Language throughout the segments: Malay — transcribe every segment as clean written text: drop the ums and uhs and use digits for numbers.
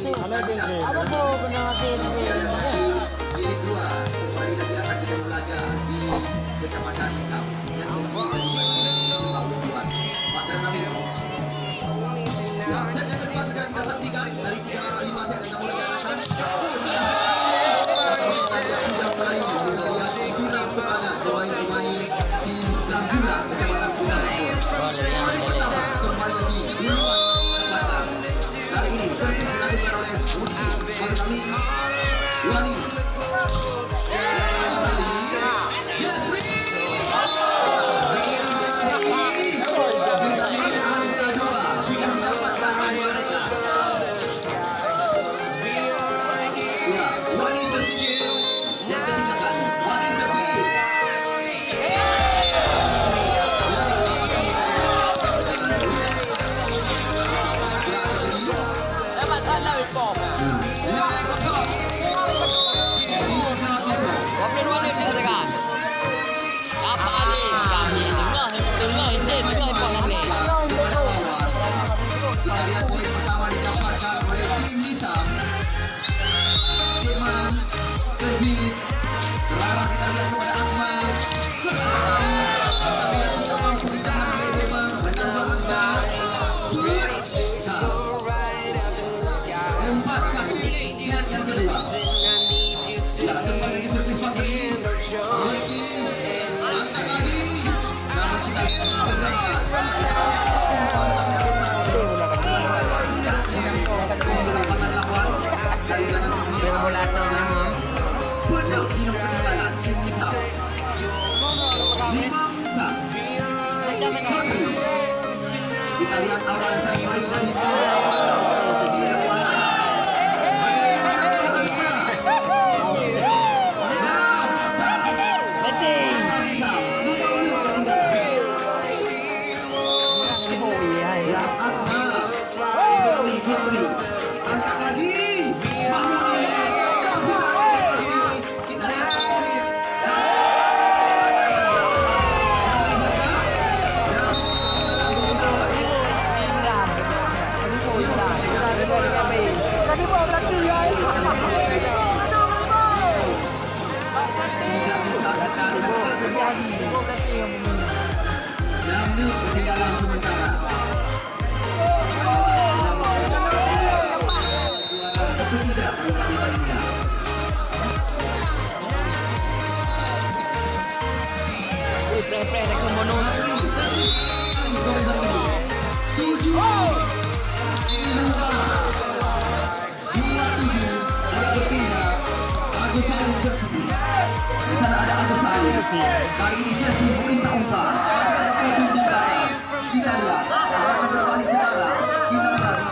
Apa kau kena Jilid 2 kembali lagi akan kita belajar di Kecamatan Nisam yang tinggi dari 50-an. Pak DarmA. Ya, dan yang kedua segera kita saksikan dari 3-5 saya akan mulai jalankan. Sudah mulai kita lihat Gurah kepada pemain-pemain tim Blang Gurah Kecamatan Podun. Pemain pertama kembali lagi Nisam. Kali ini servis dilakukan oleh Budi kami Wani JefrY sudah mendapatkan mereka. Ya, Wani tersingkir yang ketiga kali. Wani terpilih. Kita lihat poin pertama didapatkan oleh tim Nisam. Keman, servis, terlarang kita lihat kepada Akmal. Kita lihat tidak mampu ditahan oleh Keman, menambah angka 4-1. Lihat yang kedua. Ya, kembali lagi servis Fakri. Memiliki angka lagi. Namun kita lihat kita lihat awal yang baik dari angkat lagi. Jamil ketinggalan sementara. Tidak pertandingannya. Play nak kemono. 7. Berpindah. Agus Salim terpilih. Di sana ada Agus Salim. Kali ini dia sih minta umpan. Ada Podun di belakang. Kita lihat. Akan berbalik sekarang. Kita lihat.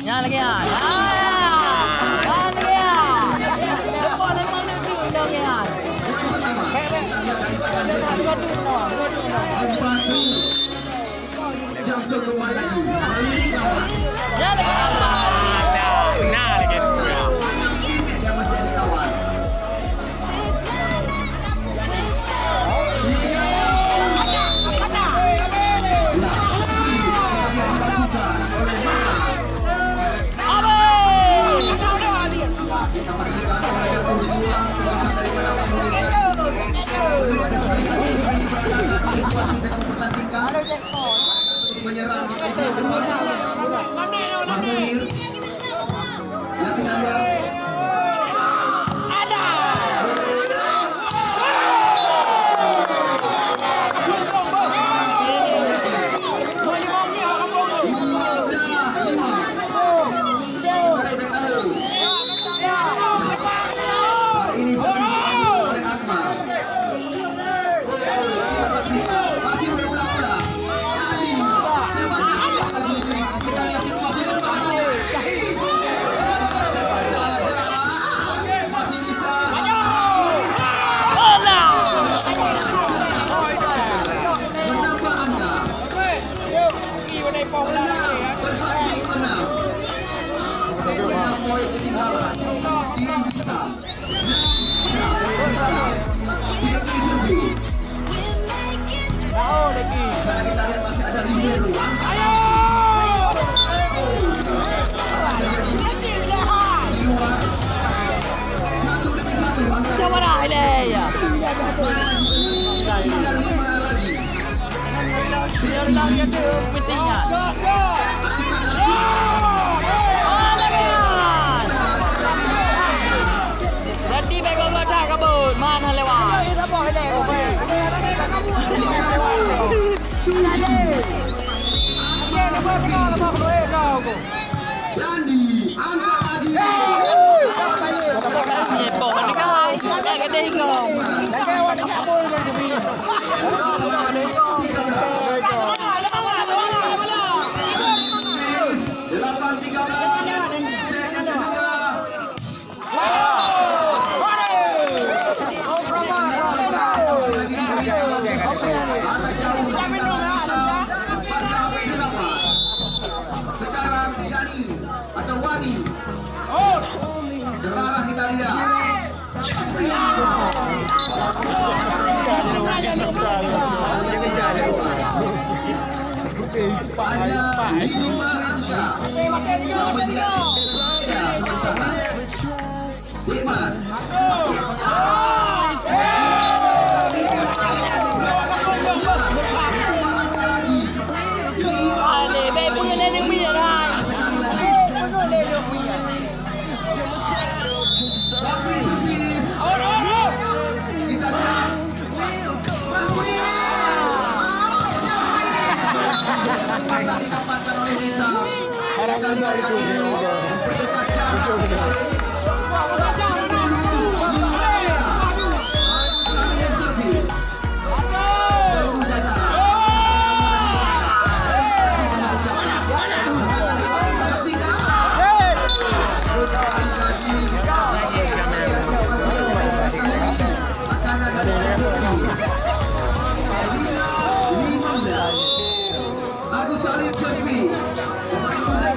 Yang lagi ya. Yang lagi ya. Depan memang ni dong ya. Johnson kembali lagi. Jangan lagi tambah. Nah, lagi. Yang menjadi lawan. Kita perhatikan oleh jatuh di luar sebesar daripada pemerintah. Belum ada pertandingan mempertandingkan. Menyerang di posisi depan. Mahmunir. Yang kita lihat. Biar lang yan sa pentingan. Oh, lagi yan. Nanti bago ko takabot. Man halewan. DandY angkat lagi. Bakal nyepok ni guys. Kaya tinggal. Delapan 13 second kedua. Lagi diberikan. Ada jauh ketinggalan Nisam 14-8. Sekarang DandY atau Wani. Terarah kita lihat. JefrY. Hanya 5 angka. Hikmat. Ale, babe punya landing minyak dah. Kita lihat. Tadi dapatkan oleh Nisam. Kita lihat lagi memperdekat jarak. Kalian servis. Peluru jasa. Agus Salim JefrY. Pemain muda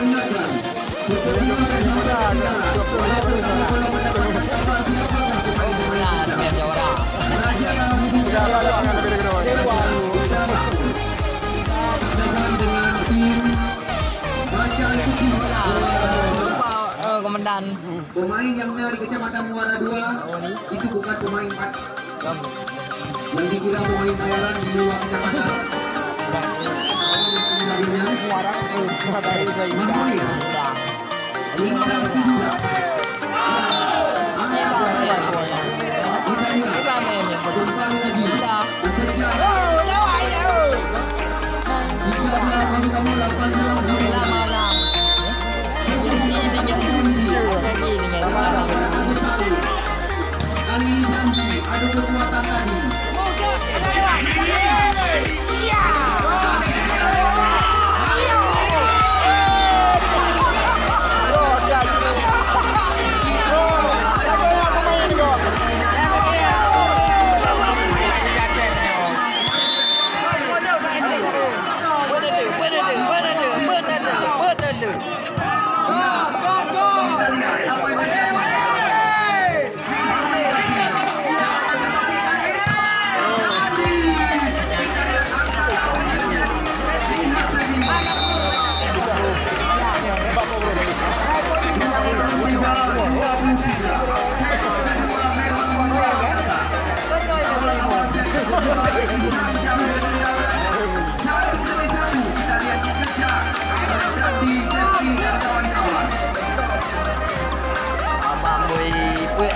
ingatkan, pertandingan dan sampai ketinggalan. Walaupun kamu bola mendapatkan kabar tidak bangga pemain-pemain Nah, kita. biar orang. Raja dalam dengan tim Bacaan Suki. Komandan. Pemain yang dari Kecamatan Muara 2 itu bukan pemain yang dibilang pemain bayaran di luar kecamatan. Mahmudi 15-17. Angka pertama kita lihat kembali lagi Usaha 13 kamu 8 kali ini DandY adu kekuatan tadi.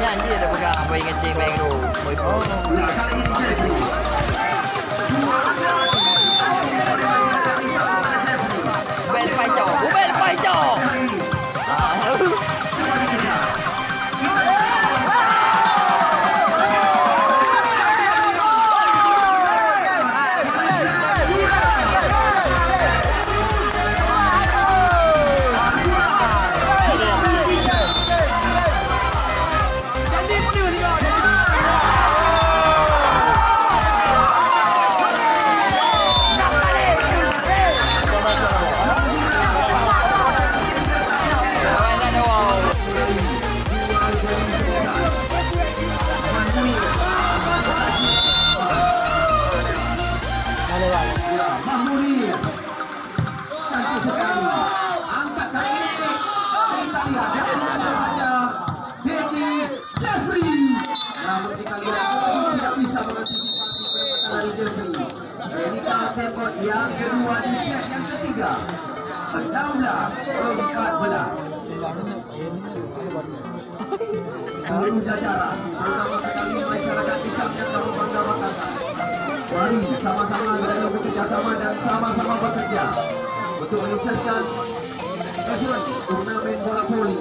Nyanyi ada pegang boy ngeceng bang tu. Boy pun. Bel pacau. Bel pacau. Namun kita lihat tidak bisa mengantisipasi perempatan dari JefrY. Jadikan tempat yang kedua di set yang ketiga 16-14. Baru jajaran, terutama sekali masyarakat Nisam yang kamu bangga banggakan. Mari sama-sama kita bekerja sama dan sama-sama bekerja untuk menyukseskan event turnamen bola voli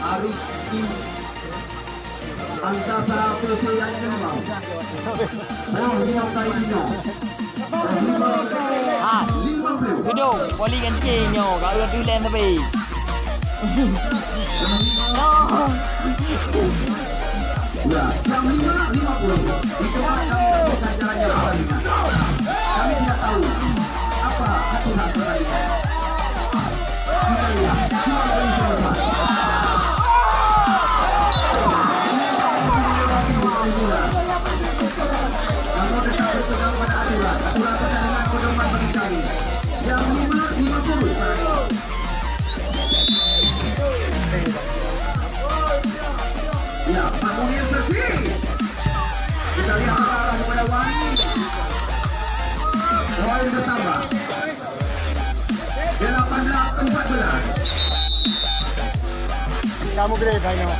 hari ini. Angkasa PC yang kelima. Lima kali Dino. 50. Duduk, poli kencingnya. Kalau tu lain tapi. No. Ya, jam 5.50. Itu kami bukan jalannya pertandingan. Kami tidak tahu apa aturan pertandingan. Kita lihat, cuma beri selamat. Kamu tetap berpegang pada aturan pertandingan pedoman bagi kami. Jam 5.50 saat ini. Ya, Pak Munir pergi. Kita lihat arah kepada Wani. Poin bertambah 18-14. Kamu gede kayaknya.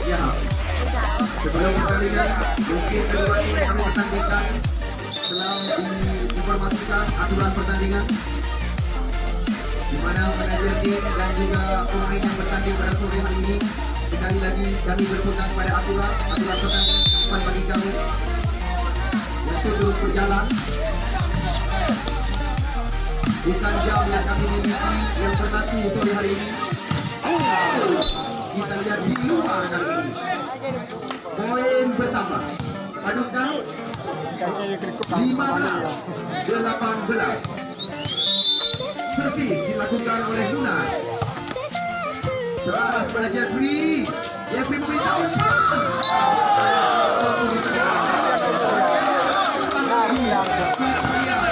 Ya, sebelum pertandingan mungkin kedua tim yang bertandingkan telah diinformasikan aturan pertandingan, di mana manajer tim dan juga pemain yang bertanding pada sore hari ini. Sekali lagi kami berpegang pada aturan pertandingan yang bagi kami untuk terus berjalan. Bukan jam yang kami miliki yang berlaku sore hari ini. Kita lihat di luar kali ini. Poin bertambah. Padukan 15-18. Servis dilakukan oleh Gurah. Teraras pada JefrY. JefrY memberitahu umpan.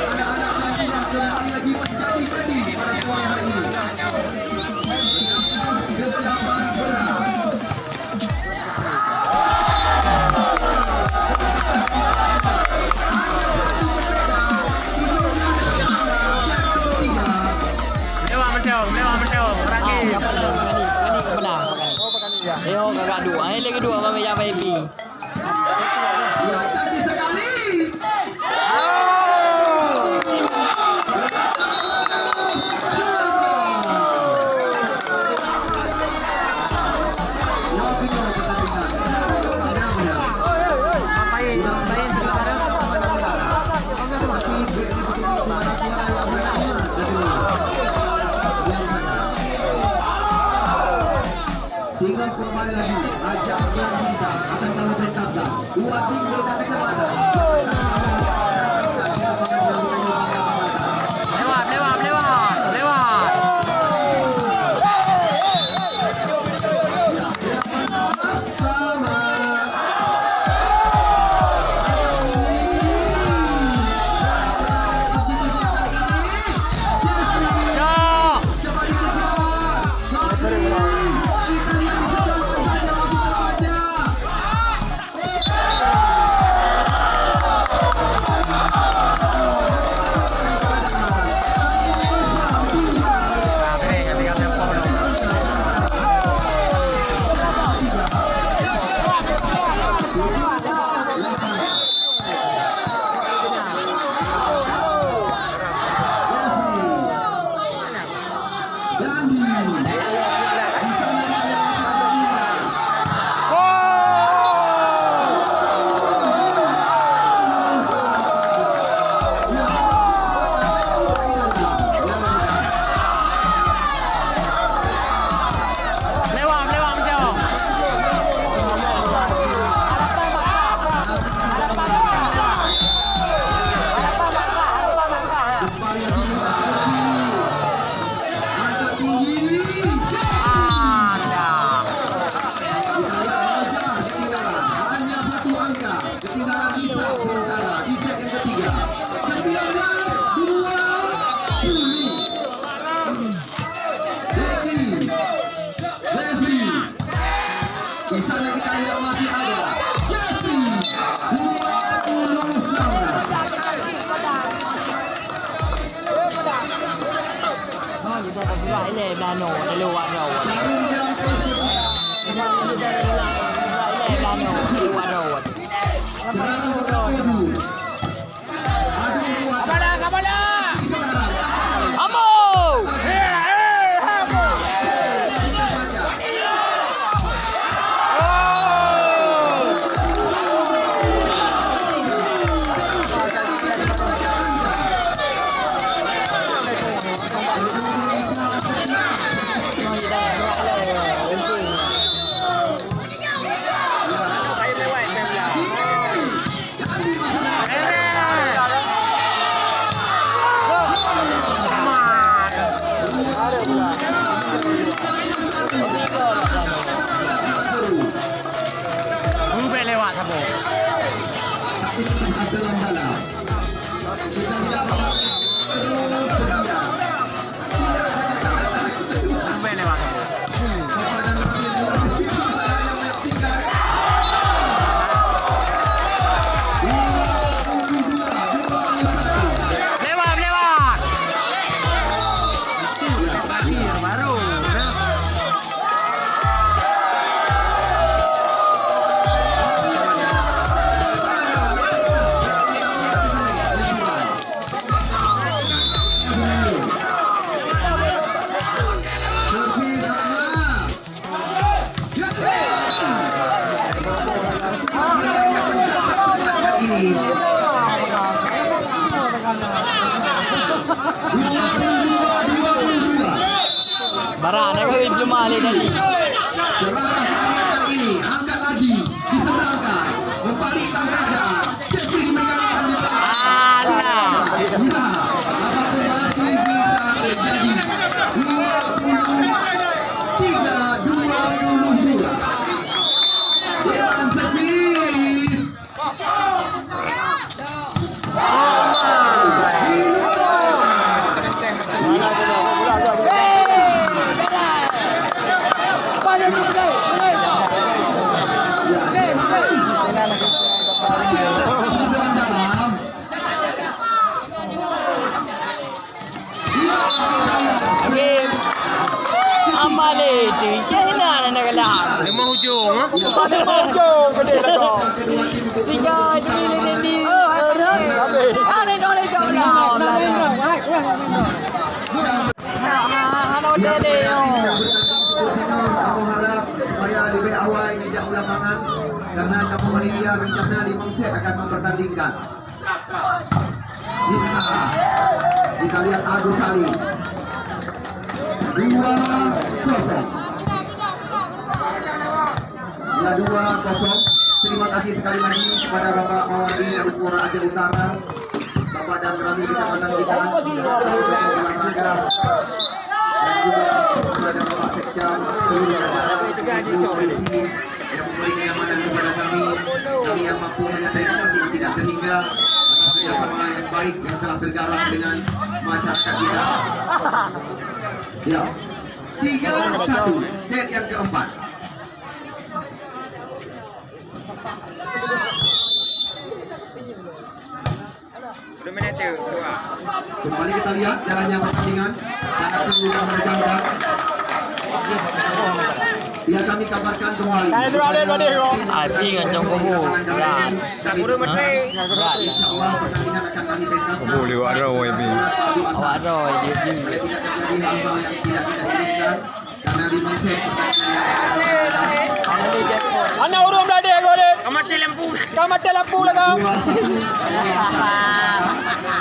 Anak-anak dan Gurah kembali lagi menjadi pada sore hari ini. 18. Lewat macam. Rangkit. Ini ke Blang. Oh, kakak dua. Ini lagi dua mami yang baik. Ya, cantik sekali. Tinggal kembali lagi Raja Blang akan kami pentaskan dua tim berbeda kecepatan. Lewat. DandY. Ketinggalan Nisam sementara di set yang ketiga. 19-20. Becky, JefrY. Di sana kita lihat masih ada JefrY 20 sama. Oh, kita bergerak ini Dano, dia lewat road. Jarum jam tersebut. Dano, lewat road. Serangan Podun. Adu kuat. Kabala. Sekarang. Amo! Kita baca. Lewat apa? Dalam. Kita tidak terus setia. Tidak ada kata-kata kejutan. Lewat. Kepada nomor 2 yang menyaksikan. Lewat. Akhir baru. Barang nak kawin jemaah ni tadi. Ini angkat lagi diseberangkan kedua tim untuk Tiga ini. Ada dole kau lah. Halo Dede. Kamu harap supaya lebih awal tidak ulangan karena kamu panitia rencana 5 set akan mempertandingkan. Kita lihat Agus Salim 2-0. Ya 2-0. Terima kasih sekali lagi kepada Bapak Mawari dari Gurah Aceh Utara, Bapak dan Rami Kecamatan kita olahraga, dan juga kepada Bapak Sekjam seluruh negara yang memberi kenyamanan kepada kami yang mampu menyelesaikan tidak sehingga atas kerjasama yang baik yang telah tergarap dengan masyarakat kita. Ya, 3-1 set yang keempat. Kembali kita lihat jalannya pertandingan karena sudah menegangkan. Ya kami kabarkan kembali. Api ngacung kubu. Insyaallah pertandingan akan kami pentas. Boleh ada ini. Awak roy dia. Tidak terjadi hal-hal yang tidak kita inginkan karena di masa pertandingan. Anak urung dah dia golek. Kamati lampu lah kau.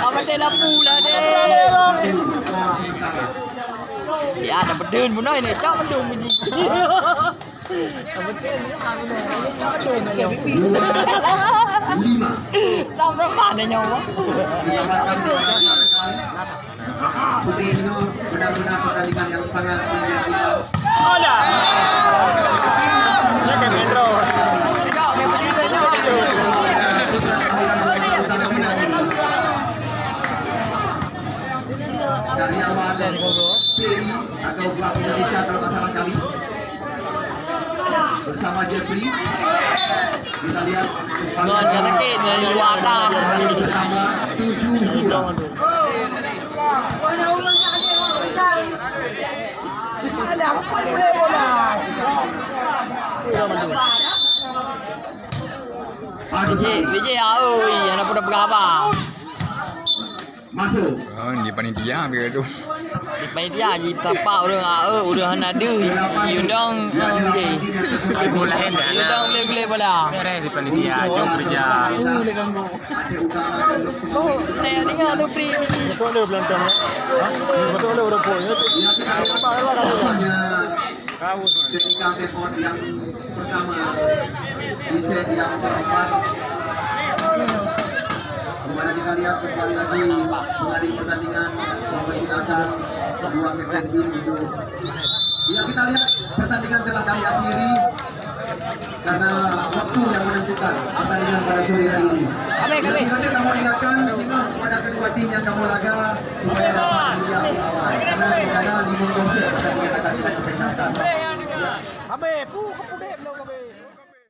Apa dia lampu lah deh. Ya ada Podun pun ni. Cak Podun bunyi. Tak berapa ada nyawa. Podun benar-benar pertandingan yang sangat menjadikan. Alah. Jangan metro. Dari awal Peri atau Blang Indonesia kalau tak salah kami bersama JefrY. Kita lihat Ngon sedikit dari luar dah. pertama 7-2. Vijay oi, anak pun dah berapa? Masuk. Di panitia ambil tu. Di panitia je tapak orang udah ada. Yudang okey. Mulain dah. Yudang boleh pula. Beres di panitia, jom kerja. Aceh Utara dan Blok semua. Oh, saya dengar tu pri. Betul dia belantang. Betul dia udah poin. Ya, kita lihat hanya Kau ketika depot yang pertama di set yang keempat. Kembali kita lihat kembali lagi menghadiri pertandingan mempersilakan dua kapten tim itu. Ya kita lihat pertandingan telah kami akhiri karena waktu yang menentukan pertandingan pada sore hari ini. Jadi nanti kamu ingatkan kepada kedua tim yang kamu laga supaya dapat menjadi awal karena tidak ada 5 pertandingan akan kita pentaskan.